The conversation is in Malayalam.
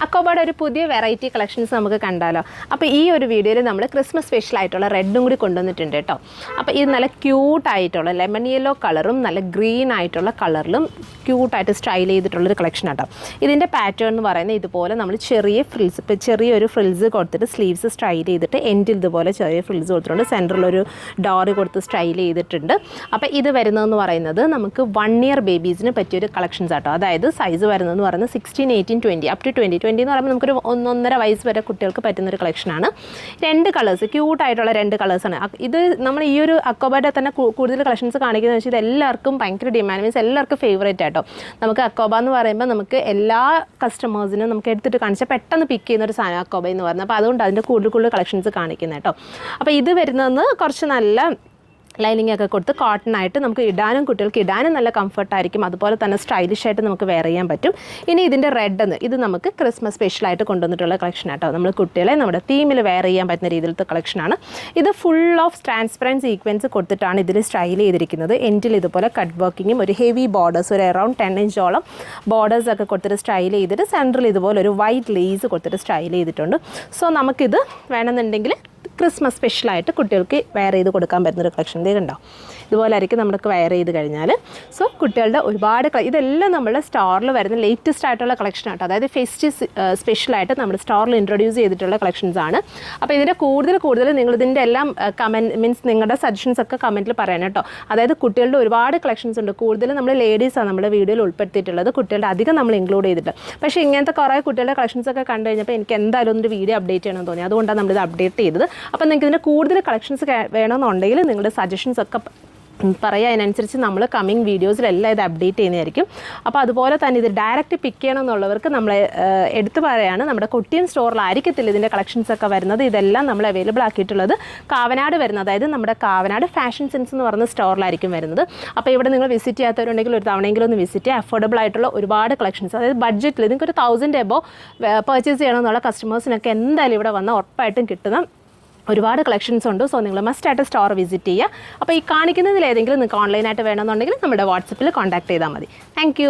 അക്കോബയുടെ ഒരു പുതിയ വെറൈറ്റി കളക്ഷൻസ് നമുക്ക് കണ്ടാലോ. അപ്പോൾ ഈ ഒരു വീഡിയോയിൽ നമ്മൾ ക്രിസ്മസ് സ്പെഷ്യൽ ആയിട്ടുള്ള റെഡും കൂടി കൊണ്ടുവന്നിട്ടുണ്ട് കേട്ടോ. അപ്പോൾ ഇത് നല്ല ക്യൂട്ടായിട്ടുള്ള ലെമൺ യെല്ലോ കളറും നല്ല ഗ്രീൻ ആയിട്ടുള്ള കളറിലും ക്യൂട്ടായിട്ട് സ്റ്റൈൽ ചെയ്തിട്ടുള്ളൊരു കളക്ഷൻ കേട്ടോ. ഇതിൻ്റെ പാറ്റേൺ എന്ന് പറയുന്നത് ഇതുപോലെ നമ്മൾ ചെറിയ ഫ്രിൽസ്, ഇപ്പോൾ ചെറിയൊരു ഫ്രിൽസ് കൊടുത്തിട്ട് സ്ലീവ്സ് സ്റ്റൈൽ ചെയ്തിട്ട് എൻഡിൽ ഇതുപോലെ ചെറിയ ഫ്രിൽസ് കൊടുത്തിട്ടുണ്ട്. സെൻറ്ററിലൊരു ഡോറ് കൊടുത്ത് സ്റ്റൈൽ ചെയ്തിട്ടുണ്ട്. അപ്പോൾ ഇത് വരുന്നതെന്ന് പറയുന്നത് നമുക്ക് 1 ഇയർ ബേബീസിന് പറ്റിയൊരു കളക്ഷൻസ് ആട്ടോ. അതായത് സൈസ് വരുന്നതെന്ന് പറയുന്നത് 16, 18, 20 അപ് ടു 20 എന്ന് പറയുമ്പോൾ നമുക്കൊരു 1.5 വയസ്സ് വരെ കുട്ടികൾക്ക് പറ്റുന്നൊരു കളക്ഷനാണ്. 2 കളേഴ്സ്, ക്യൂട്ടായിട്ടുള്ള 2 കളേഴ്സാണ്. ഇത് നമ്മൾ ഈ ഒരു അക്കോബയുടെ തന്നെ കൂടുതൽ കളക്ഷൻസ് കാണിക്കുന്നത് വെച്ചാൽ ഇത് എല്ലാവർക്കും ഭയങ്കര ഡിമാൻഡ്, മീൻസ് എല്ലാവർക്കും ഫേവറേറ്റ് ആട്ടോ. നമുക്ക് അക്കോബ എന്ന് പറയുമ്പോൾ നമുക്ക് എല്ലാ കസ്റ്റമേഴ്സിനും നമുക്ക് എടുത്തിട്ട് കാണിച്ചാൽ പെട്ടെന്ന് പിക്ക് ചെയ്യുന്ന ഒരു സാധനം അക്കോബ എന്ന് പറയുന്നത്. അപ്പോൾ അതുകൊണ്ട് അതിൻ്റെ കൂടുതൽ കളക്ഷൻസ് കാണിക്കുന്നത് കേട്ടോ. അപ്പോൾ ഇത് വരുന്നതെന്ന് കുറച്ച് നല്ല ലൈനിങ് ഒക്കെ കൊടുത്ത് കോട്ടൺ ആയിട്ട് നമുക്ക് ഇടാനും കുട്ടികൾക്ക് ഇടാനും നല്ല കംഫർട്ടായിരിക്കും. അതുപോലെ തന്നെ സ്റ്റൈലിഷ് ആയിട്ട് നമുക്ക് വെയർ ചെയ്യാൻ പറ്റും. ഇനി ഇതിൻ്റെ റെഡ് ഇത് നമുക്ക് ക്രിസ്മസ് സ്പെഷ്യലായിട്ട് കൊണ്ടുവന്നിട്ടുള്ള കളക്ഷൻ ആട്ടോ. നമ്മൾ കുട്ടികളെ നമ്മുടെ തീമിൽ വെയർ ചെയ്യാൻ പറ്റുന്ന രീതിയിലത്തെ കളക്ഷനാണ്. ഇത് ഫുൾ ഓഫ് ട്രാൻസ്പെറൻറ്റ് സീക്വൻസ് കൊടുത്തിട്ടാണ് ഇതിൽ സ്റ്റൈൽ ചെയ്തിരിക്കുന്നത്. എൻഡിൽ ഇതുപോലെ കട്ട് വർക്കിങ്ങും ഒരു ഹെവി ബോർഡേഴ്സ്, ഒരു അറൗണ്ട് 10 ഇഞ്ചോളം ബോർഡേഴ്സ് ഒക്കെ കൊടുത്തിട്ട് സ്റ്റൈൽ ചെയ്തിട്ട് സെൻറ്ററിൽ ഇതുപോലെ ഒരു വൈറ്റ് ലേസ് കൊടുത്തിട്ട് സ്റ്റൈൽ ചെയ്തിട്ടുണ്ട്. സോ നമുക്കിത് വേണമെന്നുണ്ടെങ്കിൽ ക്രിസ്മസ് സ്പെഷ്യലായിട്ട് കുട്ടികൾക്ക് വെയർ ചെയ്ത് കൊടുക്കാൻ പറ്റുന്നൊരു കളക്ഷൻ കണ്ടോ. ഇതുപോലെ ആയിരിക്കും നമുക്ക് വെയർ ചെയ്ത് കഴിഞ്ഞാൽ. സോ കുട്ടികളുടെ ഒരുപാട് ഇതെല്ലാം നമ്മുടെ സ്റ്റോറിൽ വരുന്ന ലേറ്റസ്റ്റ് ആയിട്ടുള്ള കളക്ഷൻ ആട്ടോ. അതായത് ഫെസ്റ്റ് സ്പെഷ്യലായിട്ട് നമ്മുടെ സ്റ്റോറിൽ ഇൻട്രൊഡ്യൂസ് ചെയ്തിട്ടുള്ള കളക്ഷൻസ് ആണ്. അപ്പോൾ ഇതിൻ്റെ കൂടുതൽ നിങ്ങൾ ഇതിൻ്റെ എല്ലാം കമൻറ്റ് മീൻസ് നിങ്ങളുടെ സജഷൻസ് ഒക്കെ കമൻറ്റിൽ പറയണം കേട്ടോ. അതായത് കുട്ടികളുടെ ഒരുപാട് കളക്ഷൻസ് ഉണ്ട്. കൂടുതലും നമ്മൾ ലേഡീസാണ് നമ്മുടെ വീഡിയോയിൽ ഉൾപ്പെടുത്തിയിട്ടുള്ളത്. കുട്ടികളുടെ അധികം നമ്മൾ ഇൻക്ലൂഡ് ചെയ്തിട്ട്. പക്ഷേ ഇങ്ങനത്തെ കുറേ കുട്ടികളുടെ കളക്ഷൻസ് ഒക്കെ കണ്ടു കഴിഞ്ഞപ്പോൾ എനിക്ക് എന്തായാലും ഒരു വീഡിയോ അപ്ഡേറ്റ് ചെയ്യണമെന്ന് തോന്നി. അതുകൊണ്ടാണ് നമ്മളിത് അപ്ഡേറ്റ് ചെയ്തത്. അപ്പോൾ നിങ്ങൾക്ക് ഇതിൻ്റെ കൂടുതൽ കളക്ഷൻസ് വേണമെന്നുണ്ടെങ്കിൽ നിങ്ങളുടെ സജഷൻസ് ഒക്കെ പറയുക. അതിനനുസരിച്ച് നമ്മൾ കമ്മിങ് വീഡിയോസിലെല്ലാം ഇത് അപ്ഡേറ്റ് ചെയ്യുന്നതായിരിക്കും. അപ്പോൾ അതുപോലെ തന്നെ ഇത് ഡയറക്റ്റ് പിക്ക് ചെയ്യണമെന്നുള്ളവർക്ക് നമ്മൾ എടുത്തു പറയുകയാണ്, നമ്മുടെ കൊട്ടിയം സ്റ്റോറിലായിരിക്കത്തില്ല ഇതിൻ്റെ കളക്ഷൻസൊക്കെ വരുന്നത്. ഇതെല്ലാം നമ്മൾ അവൈലബിൾ ആക്കിയിട്ടുള്ളത് കാവനാട് വരുന്നത്, അതായത് നമ്മുടെ കാവനാട് ഫാഷൻ സെൻസ് എന്ന് പറയുന്ന സ്റ്റോറിലായിരിക്കും വരുന്നത്. അപ്പോൾ ഇവിടെ നിങ്ങൾ വിസിറ്റ് ചെയ്യാത്തവരുണ്ടെങ്കിൽ ഒരു തവണയെങ്കിലും ഒന്ന് വിസിറ്റ് ചെയ്യുക. അഫോർഡബിൾ ആയിട്ടുള്ള ഒരുപാട് കളക്ഷൻസ്, അതായത് ബഡ്ജറ്റിൽ നിങ്ങൾക്ക് ഒരു 1000 എബോ പർച്ചേസ് ചെയ്യണമെന്നുള്ള കസ്റ്റമേഴ്സിനൊക്കെ എന്തായാലും ഇവിടെ വന്ന് ഉറപ്പായിട്ടും കിട്ടുന്ന ഒരുപാട് കളക്ഷൻസ് ഉണ്ട്. സോ നിങ്ങൾ മസ്റ്റായിട്ട് സ്റ്റോർ വിസിറ്റ് ചെയ്യുക. അപ്പോൾ ഈ കാണിക്കുന്നതിൽ ഏതെങ്കിലും നിങ്ങൾക്ക് ഓൺലൈനായിട്ട് വേണമെന്നുണ്ടെങ്കിൽ നമ്മുടെ വാട്സപ്പിൽ കോൺടാക്ട് ചെയ്താൽ മതി. താങ്ക്